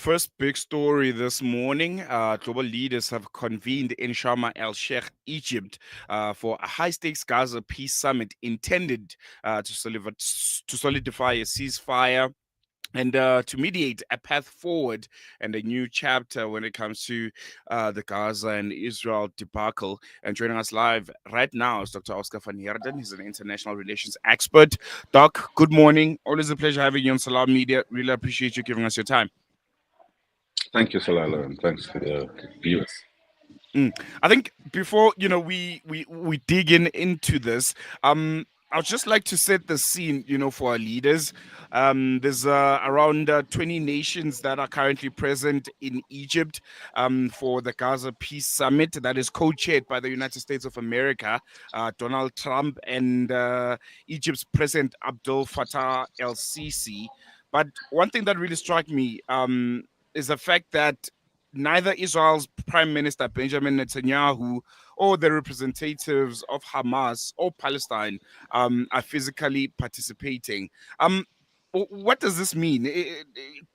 first big story this morning. Global leaders have convened in Sharm el-Sheikh, Egypt, for a high-stakes Gaza peace summit intended to solidify a ceasefire and to mediate a path forward and a new chapter when it comes to the Gaza and Israel debacle. And joining us live right now is Dr. Oscar van Heerden. He's an international relations expert. Doc, good morning. Always a pleasure having you on Salam Media. Really appreciate you giving us your time. Thank you, Salalo, and thanks to the viewers. I think before we dig into this, I would just like to set the scene, for our leaders. There's around 20 nations that are currently present in Egypt for the Gaza Peace Summit that is co-chaired by the United States of America, Donald Trump, and Egypt's President Abdel Fattah el-Sisi. But one thing that really struck me is the fact that neither Israel's Prime Minister Benjamin Netanyahu or the representatives of Hamas or Palestine are physically participating. What does this mean?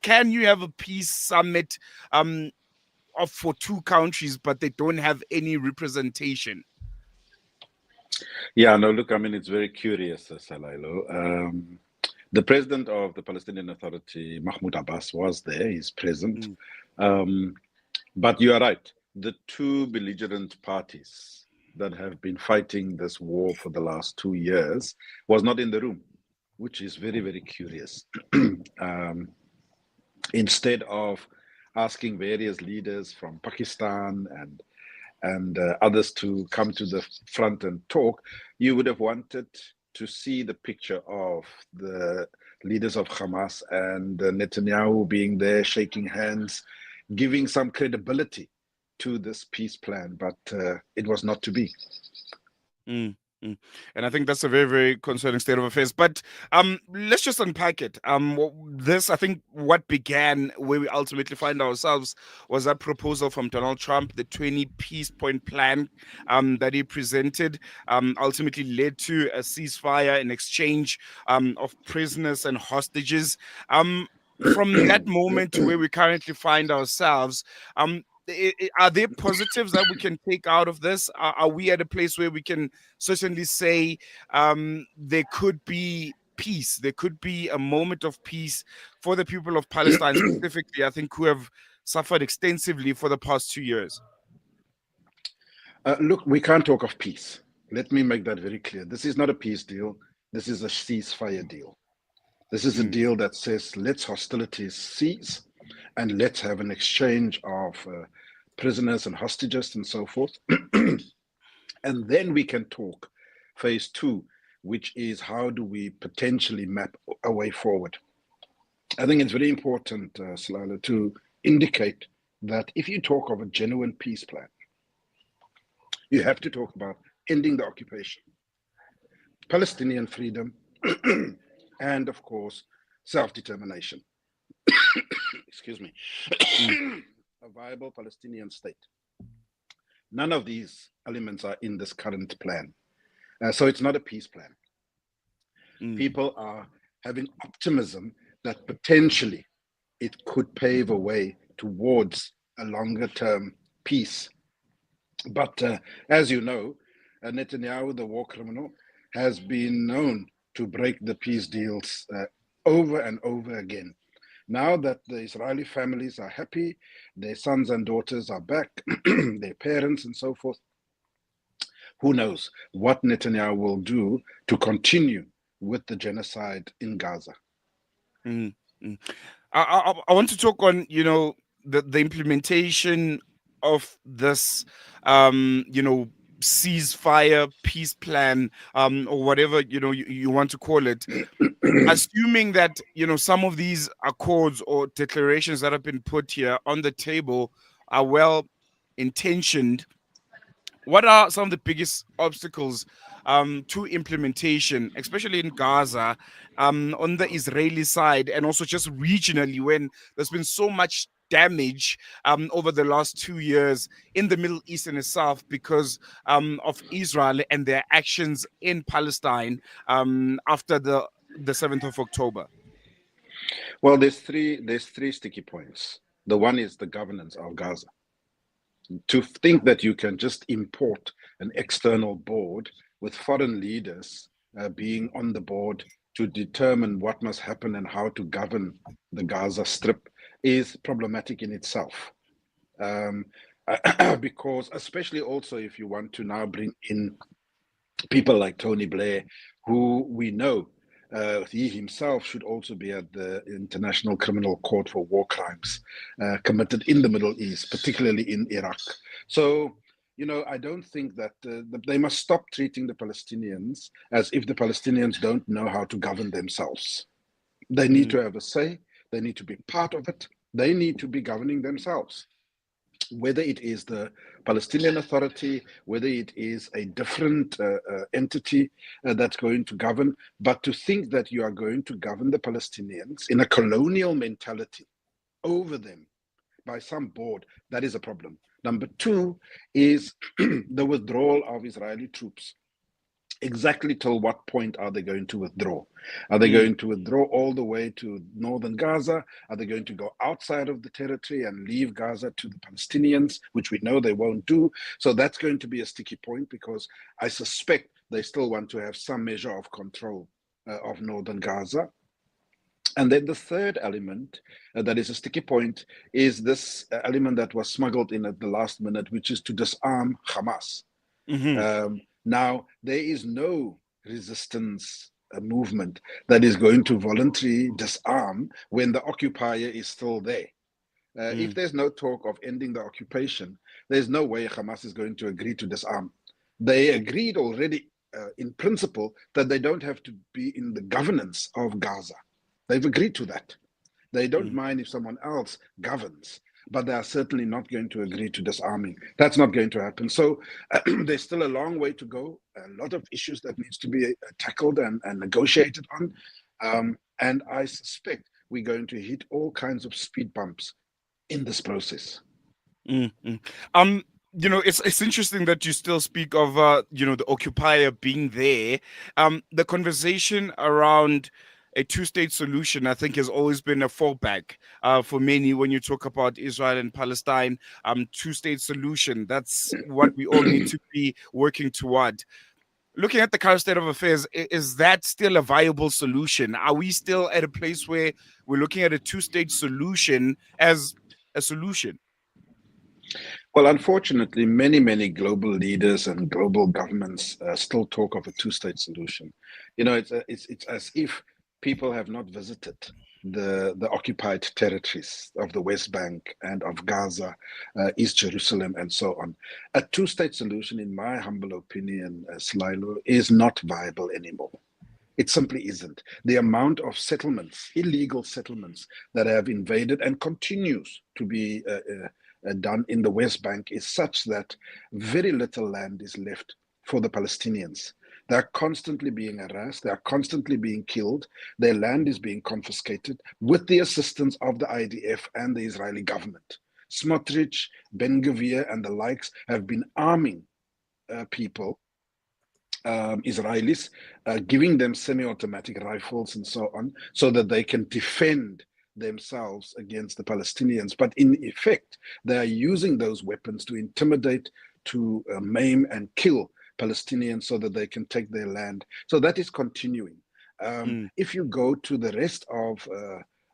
Can you have a peace summit for two countries, but they don't have any representation? Yeah, no, look, I mean, it's very curious, Salalo. The president of the Palestinian Authority, Mahmoud Abbas, was there. He's present. But you are right. The two belligerent parties that have been fighting this war for the last 2 years was not in the room, which is very, very curious. Instead of asking various leaders from Pakistan and others to come to the front and talk, you would have wanted to see the picture of the leaders of Hamas and Netanyahu being there, shaking hands, giving some credibility to this peace plan, but it was not to be. And I think that's a very, very concerning state of affairs. But let's just unpack it. I think, what began where we ultimately find ourselves was that proposal from Donald Trump, the 20 peace point plan that he presented, ultimately led to a ceasefire, an exchange of prisoners and hostages. From that moment to where we currently find ourselves, are there positives that we can take out of this? Are we at a place where we can certainly say there could be peace? There could be a moment of peace for the people of Palestine specifically, I think, who have suffered extensively for the past 2 years. Look, we can't talk of peace. Let me make that very clear. This is not a peace deal. This is a ceasefire deal. This is a deal that says, let's hostilities cease and let's have an exchange of prisoners and hostages and so forth. And then we can talk phase 2, which is how do we potentially map a way forward. I think it's very important, Salala, to indicate that if you talk of a genuine peace plan, you have to talk about ending the occupation, Palestinian freedom, and of course, self-determination. Excuse me. A viable Palestinian state. None of these elements are in this current plan. So it's not a peace plan. People are having optimism that potentially it could pave a way towards a longer term peace. But as you know, Netanyahu, the war criminal, has been known to break the peace deals over and over again. Now that the Israeli families are happy, their sons and daughters are back, their parents and so forth, who knows what Netanyahu will do to continue with the genocide in Gaza. I want to talk on, the implementation of this, ceasefire, peace plan, or whatever, you want to call it. Assuming that, some of these accords or declarations that have been put here on the table are well intentioned, what are some of the biggest obstacles to implementation, especially in Gaza, on the Israeli side, and also just regionally, when there's been so much damage over the last 2 years in the Middle East and itself because of Israel and their actions in Palestine after the 7th of October? Well, there's three sticky points. The one is the governance of Gaza. To think that you can just import an external board with foreign leaders being on the board to determine what must happen and how to govern the Gaza Strip is problematic in itself. Because especially also if you want to now bring in people like Tony Blair, who we know he himself should also be at the International Criminal Court for war crimes committed in the Middle East, particularly in Iraq. So, I don't think that they must stop treating the Palestinians as if the Palestinians don't know how to govern themselves. They need to have a say. They need to be part of it. They need to be governing themselves. Whether it is the Palestinian Authority, whether it is a different entity that's going to govern, but to think that you are going to govern the Palestinians in a colonial mentality over them by some board, that is a problem. Number two is the withdrawal of Israeli troops. Exactly till what point are they going to withdraw? Are they going to withdraw all the way to northern Gaza? Are they going to go outside of the territory and leave Gaza to the Palestinians, which we know they won't do? So that's going to be a sticky point because I suspect they still want to have some measure of control of northern Gaza. And then the third element that is a sticky point is this element that was smuggled in at the last minute, which is to disarm Hamas. Now, there is no resistance movement that is going to voluntarily disarm when the occupier is still there. If there's no talk of ending the occupation, there's no way Hamas is going to agree to disarm. They agreed already in principle that they don't have to be in the governance of Gaza. They've agreed to that. They don't mind if someone else governs, but they are certainly not going to agree to disarming. That's not going to happen. So there's still a long way to go, a lot of issues that needs to be tackled and negotiated on. And I suspect we're going to hit all kinds of speed bumps in this process. It's interesting that you still speak of the occupier being there. The conversation around a two-state solution, I think, has always been a fallback for many when you talk about Israel and Palestine. Two-state solution, that's what we all need to be working toward. Looking at the current state of affairs, is that still a viable solution? Are we still at a place where we're looking at a two-state solution as a solution? Well, unfortunately, many global leaders and global governments still talk of a two-state solution. It's as if people have not visited the occupied territories of the West Bank and of Gaza, East Jerusalem, and so on. A two-state solution, in my humble opinion, Sligo, is not viable anymore. It simply isn't. The amount of settlements, illegal settlements, that have invaded and continues to be done in the West Bank is such that very little land is left for the Palestinians. They're constantly being harassed, they're constantly being killed, their land is being confiscated with the assistance of the IDF and the Israeli government. Smotrich, Ben-Gvir, and the likes have been arming people, Israelis, giving them semi-automatic rifles and so on, so that they can defend themselves against the Palestinians. But in effect, they are using those weapons to intimidate, to maim and kill Palestinians so that they can take their land. So that is continuing. If you go to the rest of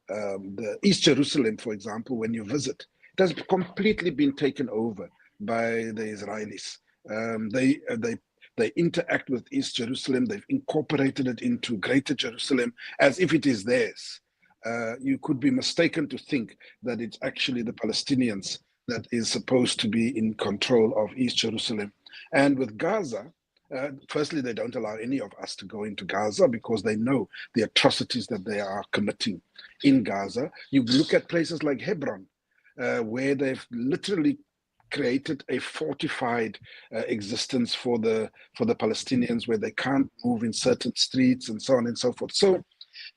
the East Jerusalem, for example, when you visit, it has completely been taken over by the Israelis. They interact with East Jerusalem. They've incorporated it into Greater Jerusalem as if it is theirs. You could be mistaken to think that it's actually the Palestinians that is supposed to be in control of East Jerusalem. And with Gaza, firstly, they don't allow any of us to go into Gaza because they know the atrocities that they are committing in Gaza. You look at places like Hebron, where they've literally created a fortified existence for the Palestinians, where they can't move in certain streets and so on and so forth. So,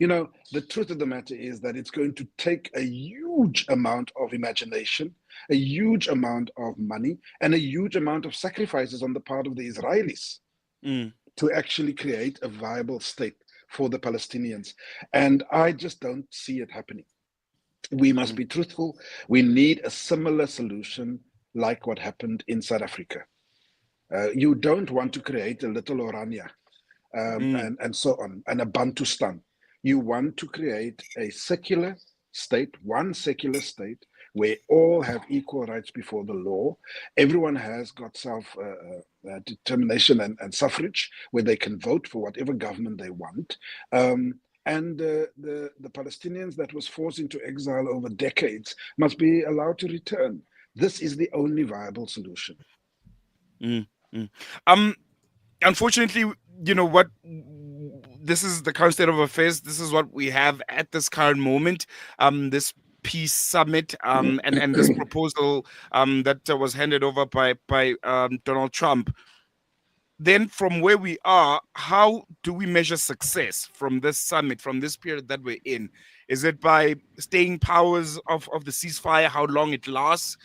the truth of the matter is that it's going to take a huge amount of imagination, a huge amount of money, and a huge amount of sacrifices on the part of the Israelis to actually create a viable state for the Palestinians. And I just don't see it happening. We must Mm, be truthful. We need a similar solution like what happened in South Africa. You don't want to create a little Orania mm, and so on, and a Bantustan. You want to create a secular state, one secular state, where all have equal rights before the law. Everyone has got self determination and suffrage, where they can vote for whatever government they want. And the Palestinians that was forced into exile over decades must be allowed to return. This is the only viable solution. mm, mm. Um, Unfortunately, what, this is the current state of affairs. This is what we have at this current moment. This peace summit, and this proposal that was handed over by Donald Trump. Then from where we are, how do we measure success from this summit, from this period that we're in? Is it by staying powers of the ceasefire, how long it lasts,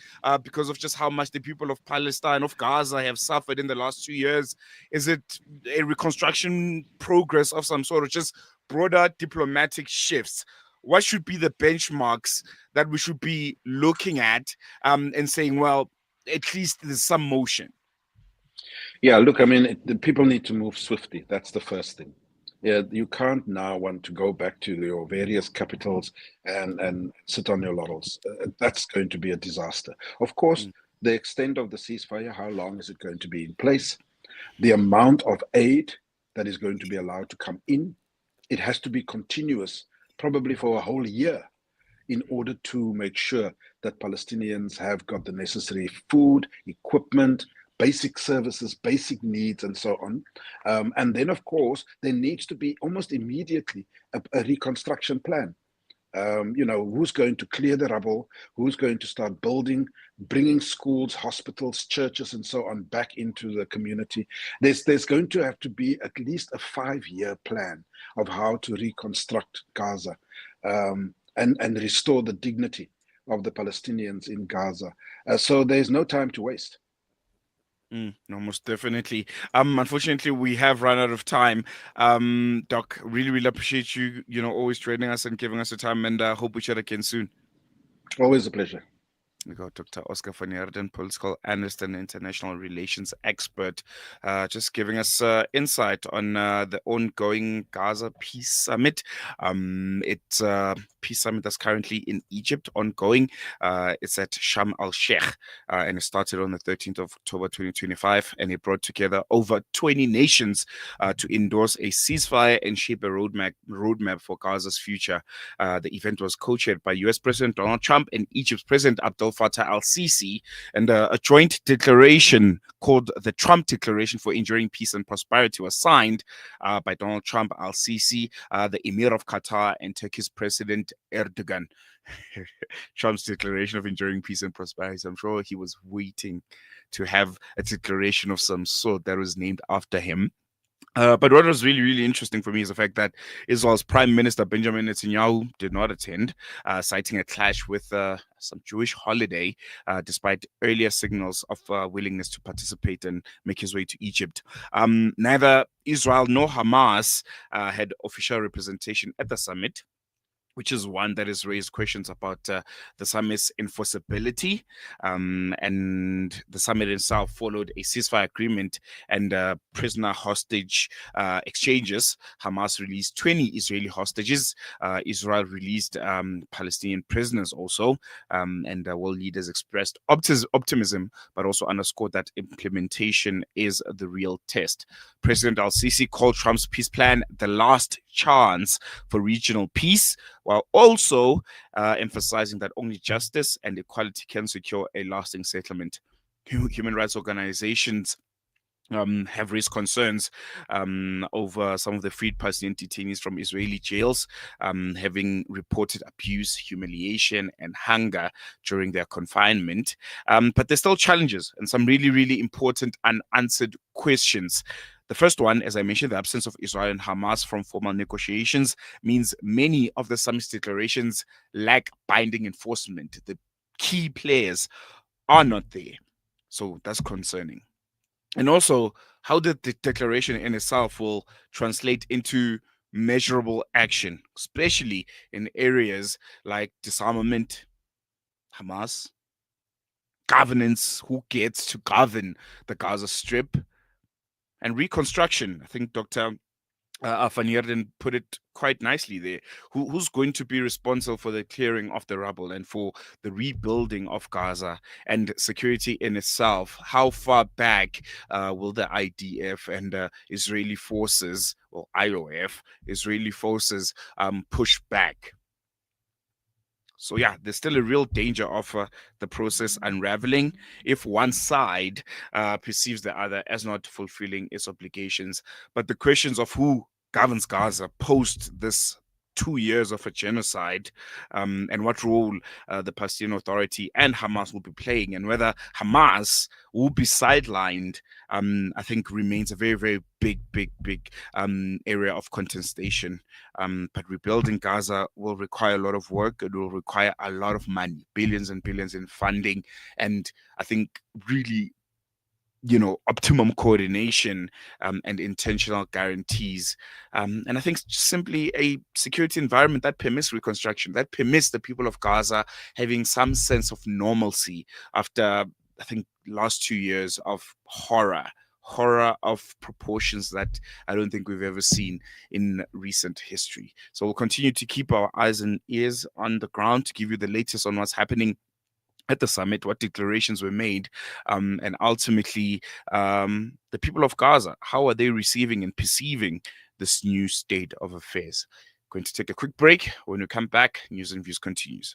because of just how much the people of Palestine, of Gaza, have suffered in the last 2 years? Is it a reconstruction progress of some sort, or just broader diplomatic shifts? What should be the benchmarks that we should be looking at, and saying, well, at least there's some motion? Yeah, look, I mean, the people need to move swiftly. That's the first thing. Yeah, you can't now want to go back to your various capitals and sit on your laurels. That's going to be a disaster. Of course, Mm, the extent of the ceasefire, how long is it going to be in place? The amount of aid that is going to be allowed to come in, it has to be continuous, probably for a whole year, in order to make sure that Palestinians have got the necessary food, equipment, basic services, basic needs, and so on. And then, of course, there needs to be almost immediately a reconstruction plan. Who's going to clear the rubble, who's going to start building, bringing schools, hospitals, churches, and so on back into the community. There's going to have to be at least a 5-year plan of how to reconstruct Gaza, and restore the dignity of the Palestinians in Gaza. So there's no time to waste. no, most definitely. Unfortunately, we have run out of time. Doc, really, really appreciate you, always joining us and giving us the time, and hope we chat again soon. Always a pleasure. We got Dr. Oscar van Heerden, political analyst and international relations expert, just giving us insight on the ongoing Gaza Peace Summit. It's a peace summit that's currently in Egypt, ongoing. It's at Sharm el-Sheikh, and it started on the 13th of October 2025, and it brought together over 20 nations to endorse a ceasefire and shape a roadmap for Gaza's future. The event was co-chaired by U.S. President Donald Trump and Egypt's President Abdel Fattah al-Sisi, and a joint declaration called the Trump Declaration for Enduring Peace and Prosperity was signed by Donald Trump, al-Sisi, the Emir of Qatar, and Turkey's President Erdogan. Trump's Declaration of Enduring Peace and Prosperity. I'm sure he was waiting to have a declaration of some sort that was named after him. But what was really, really interesting for me is the fact that Israel's Prime Minister Benjamin Netanyahu did not attend, citing a clash with some Jewish holiday, despite earlier signals of willingness to participate and make his way to Egypt. Neither Israel nor Hamas had official representation at the summit, which is one that has raised questions about the summit's enforceability. And the summit itself followed a ceasefire agreement and prisoner hostage exchanges. Hamas released 20 Israeli hostages. Israel released Palestinian prisoners also. And world leaders expressed optimism, but also underscored that implementation is the real test. President al-Sisi called Trump's peace plan the last chance for regional peace, while also emphasizing that only justice and equality can secure a lasting settlement. Human rights organizations have raised concerns over some of the freed Palestinian detainees from Israeli jails, having reported abuse, humiliation, and hunger during their confinement. But there's still challenges and some really, really important unanswered questions. The first one, as I mentioned, the absence of Israel and Hamas from formal negotiations means many of the summit's declarations lack binding enforcement. The key players are not there. So that's concerning. And also how the declaration in itself will translate into measurable action, especially in areas like disarmament, Hamas, governance, who gets to govern the Gaza Strip, and reconstruction. I think Dr. Van Heerden put it quite nicely there. Who's going to be responsible for the clearing of the rubble and for the rebuilding of Gaza and security in itself? How far back will the IDF and Israeli forces, or IOF, Israeli forces, push back? So yeah, there's still a real danger of the process unraveling if one side perceives the other as not fulfilling its obligations. But the questions of who governs Gaza post this 2 years of a genocide, and what role the Palestinian Authority and Hamas will be playing, and whether Hamas will be sidelined, I think remains a very, very big area of contestation. But rebuilding Gaza will require a lot of work. It will require a lot of money, billions and billions in funding. And I think really, optimum coordination, and intentional guarantees. And I think simply a security environment that permits reconstruction, that permits the people of Gaza having some sense of normalcy after, I think, last 2 years of horror of proportions that I don't think we've ever seen in recent history. So we'll continue to keep our eyes and ears on the ground to give you the latest on what's happening at the summit, what declarations were made, and ultimately, the people of Gaza, how are they receiving and perceiving this new state of affairs? Going to take a quick break. When we come back, News and Views continues.